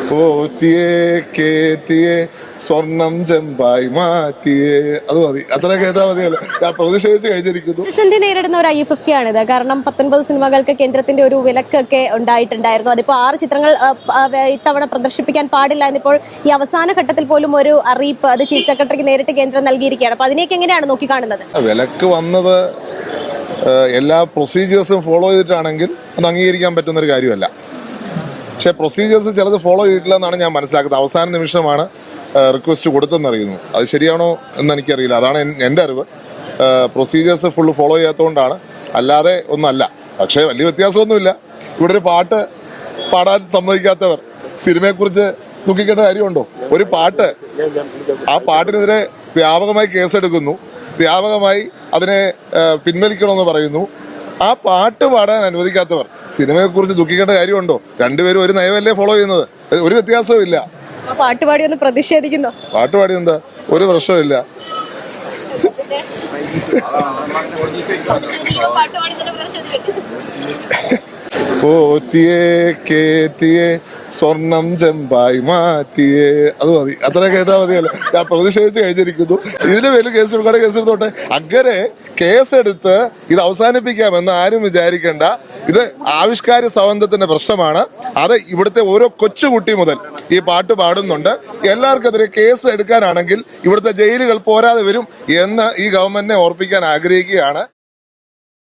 പോറ്റിയെ കേറ്റിയെ സ്വർണം ചെമ്പായി മാറ്റിയേ. അത് മതി, അത്ര കേട്ടാ മതിയല്ലോ. ഞാൻ പ്രതിഷേധിച്ച് കഴിഞ്ഞിരിക്കുന്നു. പ്രതിസന്ധി നേരിടുന്ന ഒരു IFFK ആണിത്. കാരണം 19 സിനിമകൾക്ക് കേന്ദ്രത്തിന്റെ ഒരു വിലക്കൊക്കെ ഉണ്ടായിട്ടുണ്ടായിരുന്നു. അതിപ്പോ 6 ചിത്രങ്ങൾ ഇത്തവണ പ്രദർശിപ്പിക്കാൻ പാടില്ല എന്നിപ്പോൾ ഈ അവസാന ഘട്ടത്തിൽ പോലും ഒരു അറിയിപ്പ് അത് ചീഫ് സെക്രട്ടറിക്ക് നേരിട്ട് കേന്ദ്രം നൽകിയിരിക്കുകയാണ്. അപ്പൊ അതിനേക്ക് എങ്ങനെയാണ് നോക്കിക്കാണുന്നത്? വിലക്ക് വന്നത് എല്ലാ പ്രൊസീജിയേഴ്സും ഫോളോ ചെയ്തിട്ടാണെങ്കിൽ അത് അംഗീകരിക്കാൻ പറ്റുന്ന ഒരു കാര്യമല്ല. പക്ഷെ പ്രൊസീജിയേഴ്സ് ചിലത് ഫോളോ ചെയ്തിട്ടില്ല എന്നാണ് ഞാൻ മനസ്സിലാക്കുന്നത്. അവസാന നിമിഷമാണ് റിക്വസ്റ്റ് കൊടുത്തെന്നറിയുന്നു. അത് ശരിയാണോ എന്ന് എനിക്കറിയില്ല. അതാണ് എൻ്റെ അറിവ്. പ്രൊസീജിയേഴ്സ് ഫുള്ള് ഫോളോ ചെയ്യാത്തതുകൊണ്ടാണ്, അല്ലാതെ ഒന്നല്ല. പക്ഷേ വലിയ വ്യത്യാസമൊന്നുമില്ല. ഇവിടെ ഒരു പാട്ട് പാടാൻ സമ്മതിക്കാത്തവർ സിനിമയെക്കുറിച്ച് ദുഃഖിക്കേണ്ട കാര്യമുണ്ടോ? ഒരു പാട്ട്, ആ പാട്ടിനെതിരെ വ്യാപകമായി കേസെടുക്കുന്നു, വ്യാപകമായി അതിനെ പിൻവലിക്കണമെന്ന് പറയുന്നു. ആ പാട്ട് പാടാൻ അനുവദിക്കാത്തവർ സിനിമയെക്കുറിച്ച് ദുഃഖിക്കേണ്ട കാര്യമുണ്ടോ? രണ്ടുപേരും ഒരു നയമല്ലേ ഫോളോ ചെയ്യുന്നത്. ഒരു വ്യത്യാസവും ഇല്ല. പാട്ടുപാടി ഒന്ന് പ്രതിഷേധിക്കുന്നു. പാട്ടുപാടി എന്താ, ഒരു പ്രശ്നമില്ല. പോറ്റിയെ കേറ്റിയെ സ്വർണം ചെമ്പായി മാറ്റിയേ. അത് മതി, അത്ര കേട്ടാ മതിയല്ലോ. ഞാൻ പ്രതിഷേധിച്ച് കഴിഞ്ഞിരിക്കുന്നു. ഇതിന് വലിയ കേസെടുത്തോട്ടെ. അങ്ങനെ കേസെടുത്ത് ഇത് അവസാനിപ്പിക്കാമെന്ന് ആരും വിചാരിക്കേണ്ട. ഇത് ആവിഷ്കാര സ്വാതന്ത്ര്യത്തിന്റെ പ്രശ്നമാണ്. അത് ഇവിടുത്തെ ഓരോ കൊച്ചുകുട്ടി മുതൽ ഈ പാട്ട് പാടുന്നുണ്ട്. എല്ലാവർക്കെതിരെ കേസ് എടുക്കാനാണെങ്കിൽ ഇവിടുത്തെ ജയിലുകൾ പോരാതെ വരും എന്ന് ഈ ഗവൺമെന്റിനെ ഓർപ്പിക്കാൻ ആഗ്രഹിക്കുകയാണ്.